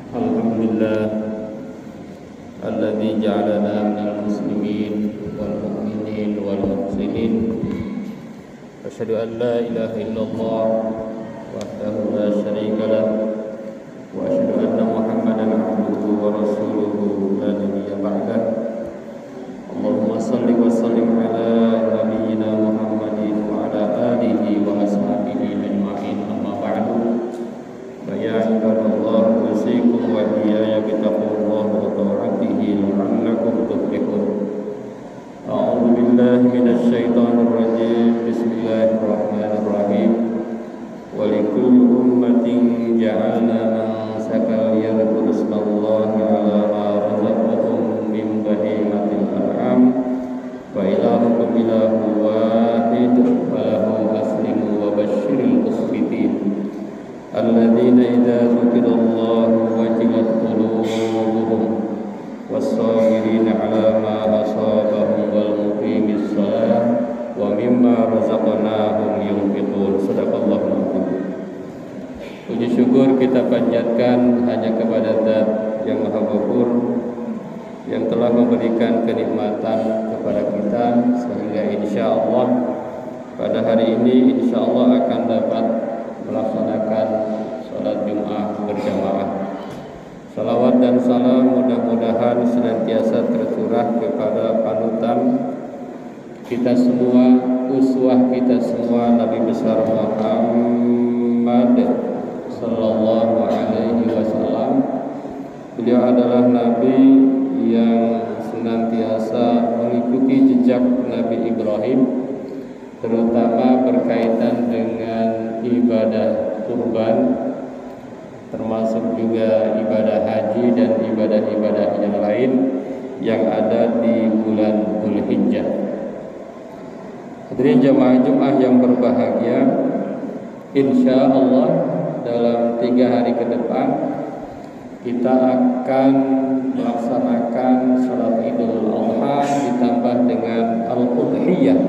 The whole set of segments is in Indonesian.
Alhamdulillah alladzi ja'alana minal muslimin wal mu'minin wal muhsinin. Asyhadu an la ilaha illallah wahdahu la syarika lah wa asyhadu anna Muhammadan abduhu wa rasuluhu la nabiyya ba'dah. Allahumma shalli wa sallim ala nabiyyina Muhammadin wa ala alihi wa ashabihi ajma'in. Amma ba'du. Ya ibadallah, usikum wa iyaya bittaqwallahi wa ta'atihi la'allakum tuflihun. A'udzu billahi minasy syaithanir rajim. Bismillahirrahmanirrahim. Wa likulli ummatin ja'alna mansakan liyadhkuru ismallahi 'ala ma razaqahum min bahimatil an'am wa ilahukum ilahun wahid falahu aslimu wa basyiril mukhbitin alladzina idza dzukirallahu wajilat qulubuhum was-sabirina 'ala ma asabahum wal muqimis shalah wa mimma razaqnahum yunfiqun. Shadaqallahul azim. Puji syukur kita panjatkan hanya kepada Zat yang Maha Ghafur, yang telah memberikan kenikmatan kepada kita sehingga insyaallah pada hari ini insyaallah akan dapat melaksanakan salat Jumat berjamaah. Salawat dan salam mudah-mudahan senantiasa tercurah kepada panutan kita semua, uswah kita semua, Nabi besar Muhammad sallallahu alaihi wasallam. Beliau adalah Nabi yang senantiasa mengikuti jejak Nabi Ibrahim, terutama berkaitan dengan ibadah kurban, termasuk juga ibadah haji dan ibadah-ibadah yang lain yang ada di bulan Dzulhijjah. Hadirin jamaah Jumat yang berbahagia, insya Allah dalam 3 hari ke depan kita akan melaksanakan salat Idul Adha ditambah dengan Al-Udhiyah,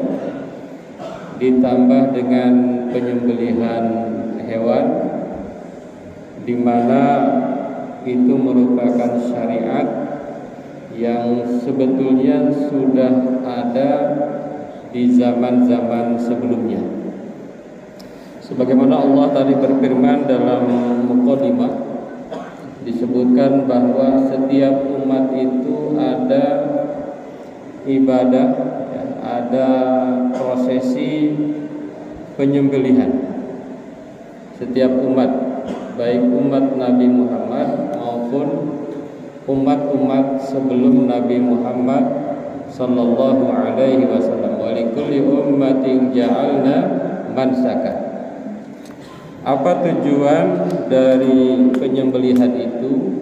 ditambah dengan penyembelihan hewan, di mana itu merupakan syariat yang sebetulnya sudah ada di zaman-zaman sebelumnya. Sebagaimana Allah tadi berfirman dalam muqaddimah, disebutkan bahwa setiap umat itu ada ibadah, ada prosesi penyembelihan. Setiap umat, baik umat Nabi Muhammad maupun umat-umat sebelum Nabi Muhammad sallallahu alaihi wasallam. Wa likulli ummatin ja'alna mansakan. Apa tujuan dari penyembelihan itu?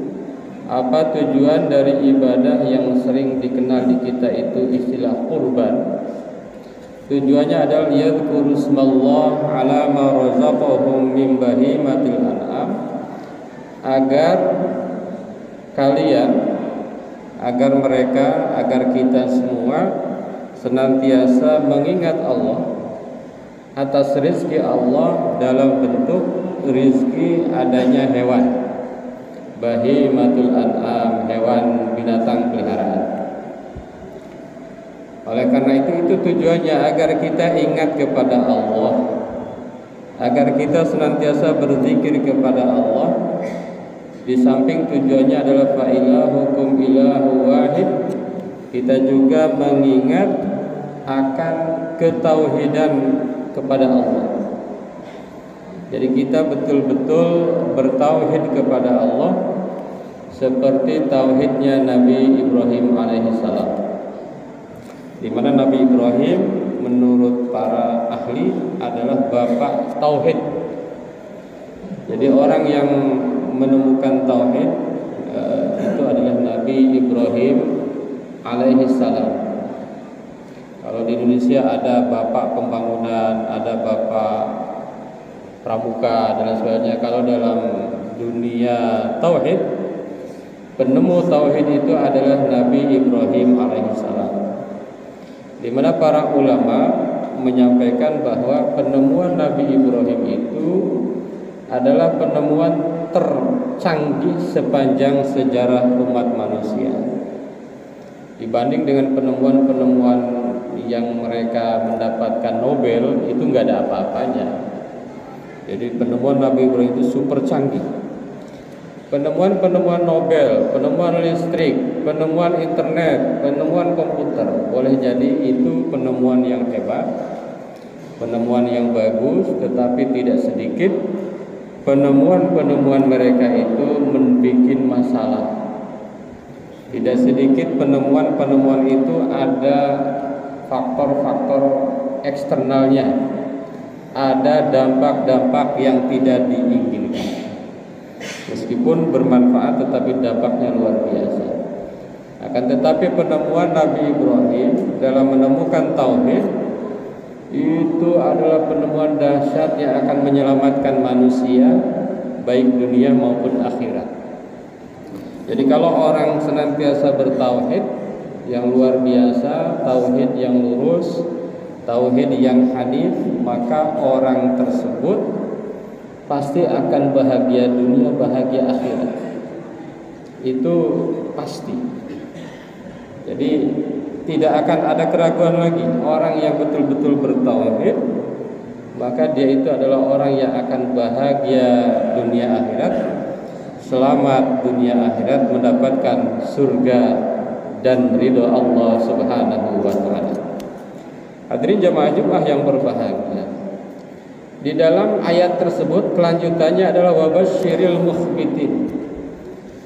Apa tujuan dari ibadah yang sering dikenal di kita itu istilah kurban? Tujuannya adalah yadhkuru ismallah 'ala ma razaqahum min bahimatil an'am, agar kalian, agar mereka, agar kita semua senantiasa mengingat Allah atas rizki Allah dalam bentuk rizki adanya hewan, bahimatul an'am, hewan binatang peliharaan. Oleh karena itu tujuannya agar kita ingat kepada Allah, agar kita senantiasa berzikir kepada Allah. Di samping tujuannya adalah fa'ilahukum ilahu wahid, kita juga mengingat akan ketauhidan kepada Allah. Jadi kita betul-betul bertauhid kepada Allah seperti tauhidnya Nabi Ibrahim alaihissalam, di mana Nabi Ibrahim menurut para ahli adalah bapak tauhid. Jadi orang yang menemukan tauhid itu adalah Nabi Ibrahim alaihissalam. Kalau di Indonesia ada bapak pembangunan, ada bapak pramuka dan sebagainya. Kalau dalam dunia tauhid, penemu tauhid itu adalah Nabi Ibrahim alaihissalam. Di mana para ulama menyampaikan bahwa penemuan Nabi Ibrahim itu adalah penemuan tercanggih sepanjang sejarah umat manusia. Dibanding dengan penemuan-penemuan yang mereka mendapatkan Nobel, itu nggak ada apa-apanya. Jadi penemuan Nabi Ibrahim itu super canggih. Penemuan-penemuan Nobel, penemuan listrik, penemuan internet, penemuan komputer, boleh jadi itu penemuan yang hebat, penemuan yang bagus, tetapi tidak sedikit penemuan-penemuan mereka itu membuat masalah. Tidak sedikit penemuan-penemuan itu ada faktor-faktor eksternalnya, ada dampak-dampak yang tidak diinginkan. Meskipun bermanfaat, tetapi dampaknya luar biasa. Akan tetapi penemuan Nabi Ibrahim dalam menemukan tauhid itu adalah penemuan dahsyat yang akan menyelamatkan manusia, baik dunia maupun akhirat. Jadi kalau orang senantiasa bertauhid yang luar biasa, tauhid yang lurus, tauhid yang hanif, maka orang tersebut pasti akan bahagia dunia, bahagia akhirat. Itu pasti. Jadi tidak akan ada keraguan lagi. Orang yang betul-betul bertauhid, maka dia itu adalah orang yang akan bahagia dunia akhirat, selamat dunia akhirat, mendapatkan surga dan ridho Allah Subhanahu wa taala. Hadirin jamaah Jumat yang berbahagia. Di dalam ayat tersebut kelanjutannya adalah wabasyiril mukhbitin.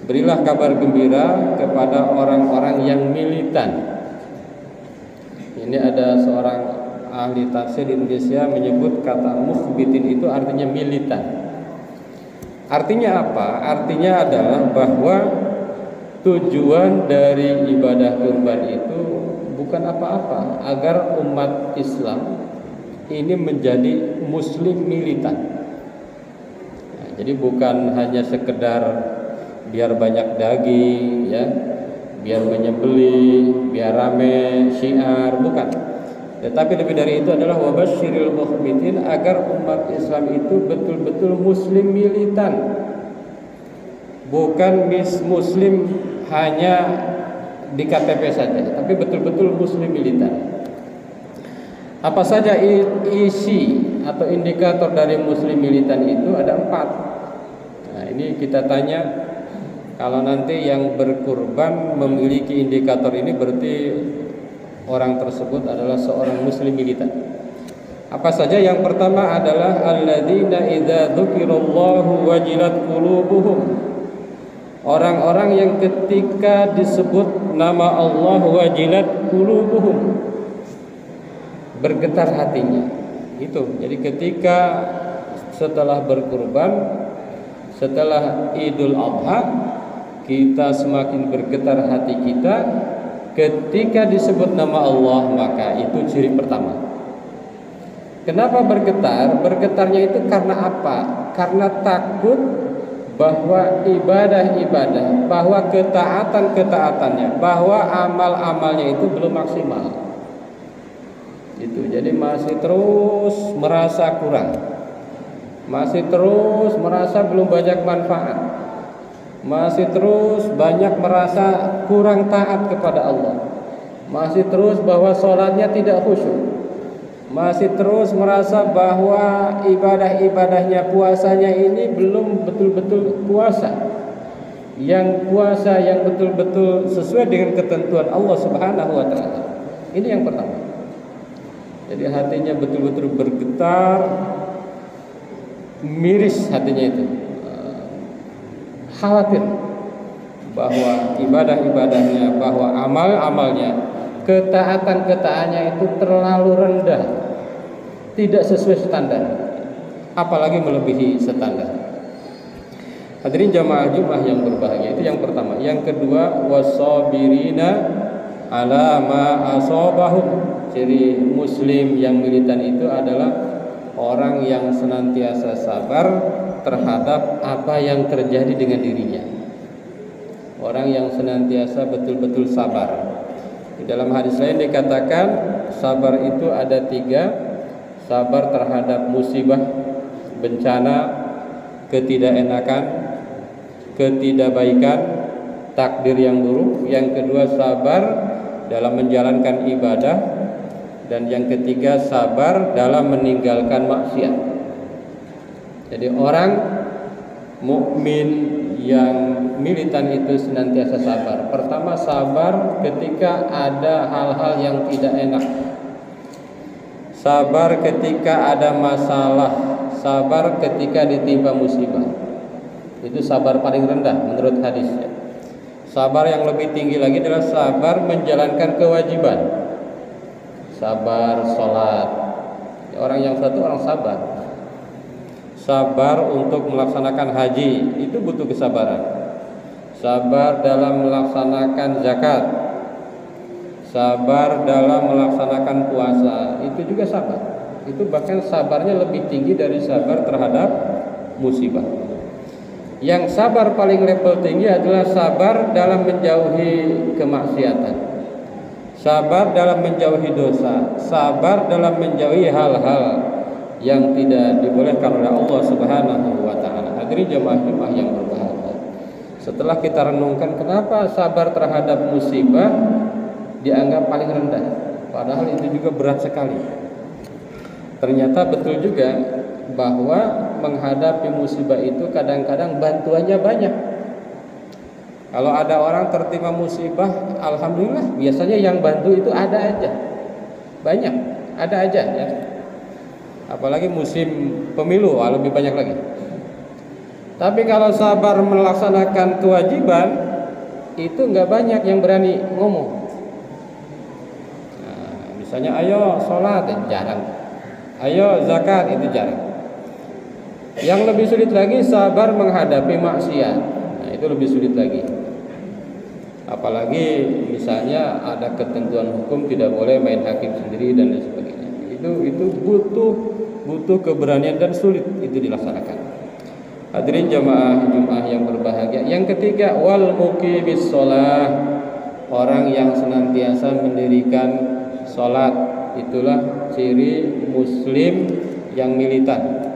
Berilah kabar gembira kepada orang-orang yang militan. Ini ada seorang ahli tafsir di Indonesia menyebut kata mukhbitin itu artinya militan. Artinya apa? Artinya adalah bahwa tujuan dari ibadah kurban itu bukan apa-apa, agar umat Islam ini menjadi muslim militan. Nah, jadi bukan hanya sekedar biar banyak daging, ya, biar menyembelih, biar rame syiar, bukan. Tetapi lebih dari itu adalah wabasyiril mukhbitin, agar umat Islam itu betul-betul muslim militan. Bukan muslim hanya di KTP saja, tapi betul-betul muslim militan. Apa saja isi atau indikator dari muslim militan itu? Ada 4. Nah, ini kita tanya, kalau nanti yang berkurban memiliki indikator ini, berarti orang tersebut adalah seorang muslim militan. Apa saja? Yang pertama adalah alladzina idza dzukirallahu wajilat qulubuhum. Orang-orang yang ketika disebut nama Allah wajilat qulubuhum, bergetar hatinya. Itu. Jadi ketika setelah berkurban, setelah Idul Adha, kita semakin bergetar hati kita ketika disebut nama Allah, maka itu ciri pertama. Kenapa bergetar? Bergetarnya itu karena apa? Karena takut bahwa ibadah-ibadah, bahwa ketaatan-ketaatannya, bahwa amal-amalnya itu belum maksimal. Itu. Jadi masih terus merasa kurang, masih terus merasa belum banyak manfaat, masih terus banyak merasa kurang taat kepada Allah, masih terus bahwa sholatnya tidak khusyuk, masih terus merasa bahwa ibadah-ibadahnya, puasanya ini belum betul-betul puasa yang betul-betul sesuai dengan ketentuan Allah Subhanahu wa taala. Ini yang pertama. Jadi hatinya betul-betul bergetar, miris hatinya itu, khawatir bahwa ibadah-ibadahnya, bahwa amal-amalnya, ketaatan-ketaannya itu terlalu rendah, tidak sesuai standar, apalagi melebihi standar. Hadirin jamaah Jumat yang berbahagia, itu yang pertama. Yang kedua, wasabirina ala ma asabahum. Ciri muslim yang militan itu adalah orang yang senantiasa sabar terhadap apa yang terjadi dengan dirinya. Orang yang senantiasa betul-betul sabar. Di dalam hadis lain dikatakan sabar itu ada 3. Sabar terhadap musibah, bencana, ketidakenakan, ketidakbaikan, takdir yang buruk. Yang kedua, sabar dalam menjalankan ibadah. Dan yang ketiga, sabar dalam meninggalkan maksiat. Jadi orang mukmin yang militan itu senantiasa sabar. Pertama, sabar ketika ada hal-hal yang tidak enak. Sabar ketika ada masalah. Sabar ketika ditimpa musibah. Itu sabar paling rendah menurut hadis. Sabar yang lebih tinggi lagi adalah sabar menjalankan kewajiban. Sabar sholat. Orang yang satu orang sabar. Sabar untuk melaksanakan haji, itu butuh kesabaran. Sabar dalam melaksanakan zakat. Sabar dalam melaksanakan puasa, itu juga sabar. Itu bahkan sabarnya lebih tinggi dari sabar terhadap musibah. Yang sabar paling level tinggi adalah sabar dalam menjauhi kemaksiatan. Sabar dalam menjauhi dosa. Sabar dalam menjauhi hal-hal yang tidak dibolehkan oleh Allah Subhanahu wa taala. Hadirin jemaah-jemaah yang berbahagia. Setelah kita renungkan kenapa sabar terhadap musibah dianggap paling rendah, padahal itu juga berat sekali. Ternyata betul juga bahwa menghadapi musibah itu kadang-kadang bantuannya banyak. Kalau ada orang tertimpa musibah, alhamdulillah biasanya yang bantu itu ada aja. Banyak, ada aja ya. Apalagi musim pemilu, lebih banyak lagi. Tapi kalau sabar melaksanakan kewajiban, itu nggak banyak yang berani ngomong. Nah, misalnya ayo sholat, jarang. Ayo zakat, itu jarang. Yang lebih sulit lagi sabar menghadapi maksiat. Nah, itu lebih sulit lagi. Apalagi misalnya ada ketentuan hukum tidak boleh main hakim sendiri dan lain sebagainya. Itu butuh keberanian dan sulit itu dilaksanakan. Hadirin jamaah Jumat yang berbahagia. Yang ketiga, wal muqimis shalah, orang yang senantiasa mendirikan salat. Itulah ciri muslim yang militan.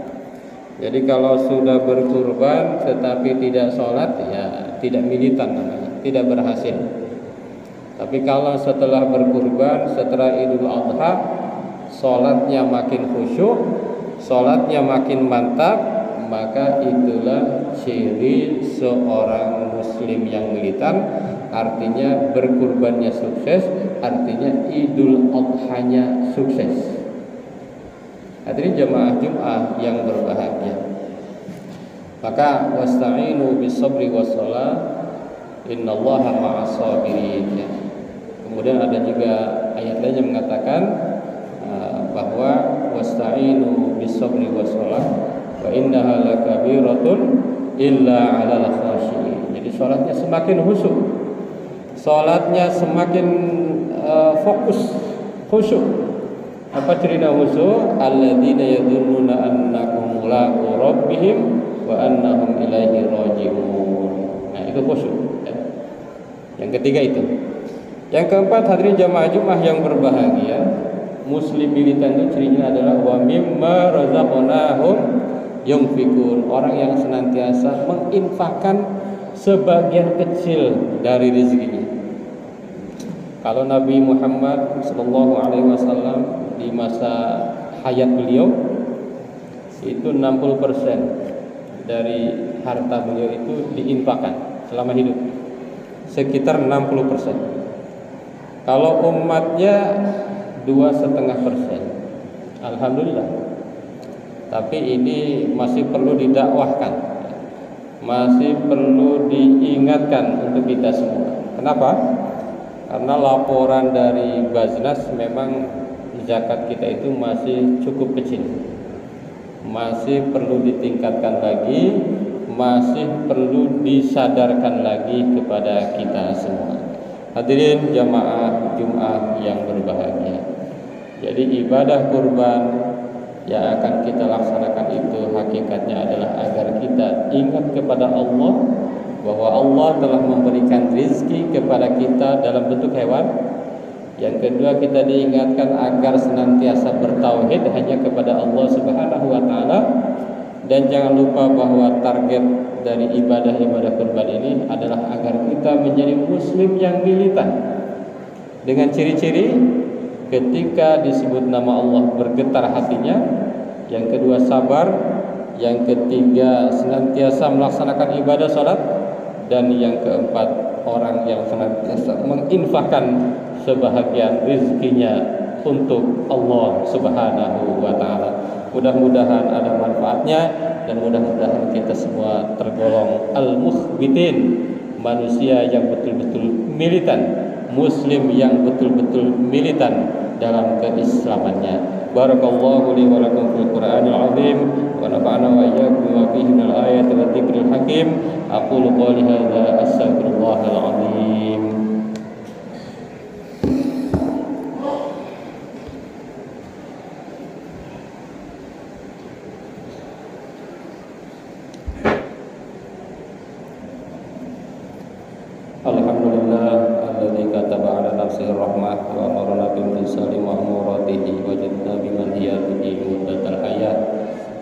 Jadi kalau sudah berkurban tetapi tidak salat, ya tidak militan namanya, tidak berhasil. Tapi kalau setelah berkurban, setelah Idul Adha, salatnya makin khusyuk, salatnya makin mantap, maka itulah ciri seorang muslim yang militan. Artinya berkurbannya sukses, artinya Idul Adha-nya sukses. Hadirin jemaah Jumat yang berbahagia. Maka wasta'inu bis-sabri was-shalah, innallaha ma'as sabirin. Kemudian ada juga ayat lain yang mengatakan bahwa wasta'inu bis-sabri was-shalah wa innaha lakabiratun illa 'alal khashiyin. Jadi salatnya semakin khusyuk. Salatnya semakin fokus, khusyuk. Apa cerita khusyuk? Alladzina yadhunnuna annahum mulaqu rabbihim wa annahum ilaihi raji'un. Nah, itu khusyuk ya. Yang ketiga itu. Yang keempat, hadirin jamaah Jumat yang berbahagia, muslim militan itu cirinya adalah wa mimma razaqnahum yunfikun, orang yang senantiasa menginfakkan sebagian kecil dari rezekinya. Kalau Nabi Muhammad SAW di masa hayat beliau itu 60% dari harta beliau itu diinfakkan selama hidup, sekitar 60%. Kalau umatnya 2,5%, alhamdulillah. Tapi ini masih perlu didakwahkan, masih perlu diingatkan untuk kita semua. Kenapa? Karena laporan dari Baznas memang zakat kita itu masih cukup kecil, masih perlu ditingkatkan lagi, masih perlu disadarkan lagi kepada kita semua. Hadirin jamaah Jumat yang berbahagia. Jadi ibadah kurban yang akan kita laksanakan itu hakikatnya adalah agar kita ingat kepada Allah, bahwa Allah telah memberikan rezeki kepada kita dalam bentuk hewan. Yang kedua, kita diingatkan agar senantiasa bertauhid hanya kepada Allah Subhanahu wa taala, dan jangan lupa bahwa target dari ibadah-ibadah kurban ini adalah agar kita menjadi muslim yang militan. Dengan ciri-ciri ketika disebut nama Allah bergetar hatinya, yang kedua sabar, yang ketiga senantiasa melaksanakan ibadah salat, dan yang keempat orang yang senantiasa menginfakkan sebahagian rezekinya untuk Allah Subhanahu wa taala. Mudah-mudahan ada manfaatnya dan mudah-mudahan kita semua tergolong al-mukhbitin, manusia yang betul-betul militan, muslim yang betul-betul militan dalam keislamannya. Barakallahu li wa lakum fil Qur'anil azim wa nafa'ana wa iyyakum bima fihi minal ayati wa dzikril hakim. Aqulu qouli hadza astaghfirullahal azim. Alhamdulillah alladzi kataba ala nafsihi rahmah wa amarna bimtisali ma'muratihi wa jadna bimanhiyatihi muddatal hayat.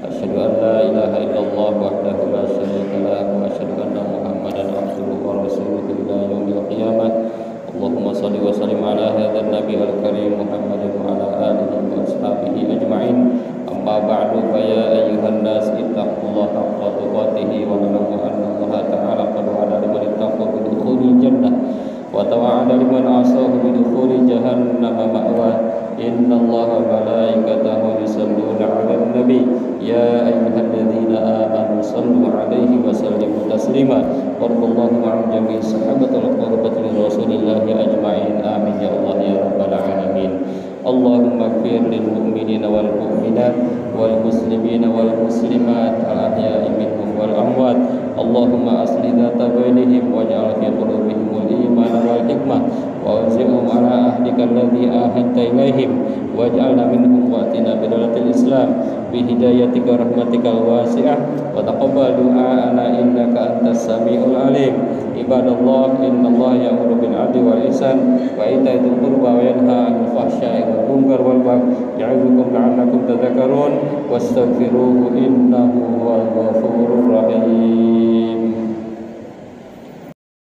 Asyhadu an la ilaha illallah wahdahu la syarika lah wa asyhadu anna Muhammadan abduhu wa rasuluhu ila yaumil qiyamah. Allahumma shalli wa sallim ala hadzal nabiyil karim Muhammadin wa ala alihi wa ashabihi ajma'in. Amma ba'du fa ya ayyuhan nas ittaqullaha haqqa tuqatih wa alamu anna Allah ta'ala qad wa'ada liman ittaqa bi dukhulil jannah wa tawa'ada liman 'asahu bi dukhuli jahannam ma'wa. Inna Allaha wa malaikatahu yusalluna 'alan nabi ya ayyuhalladzina amanu sallu 'alaihi wa sallimu taslima. Warḍallahu 'an jami'i sahabatil qurbatil rasulillahi ajma'in. Amin ya Allah ya rabbal alamin. Allahumma ighfir lil mu'minina wal mu'minat wal muslimina wal muslimat al ahya'i minhum wal amwat. Allahumma aslih dzata bainihim waj'al fi qulubihimul iman wal hikmah wa anzilhum ala ahdika alladhi ahadta ilaihim waj'alna minhum wa'tina bidalatil islam bi hidayatika rahmatikal wasi'ah wa taqabbal du'ana innaka antas samiul alim. Ibadallah, innallaha ya'muru bil 'adli wal ihsan wa ita'i dzil qurba wa yanha 'anil fahsya'i wal munkar wal baghi ya'idukum la'allakum tadhakkarun wastaghfiruhu innahu huwal ghafurur rahim.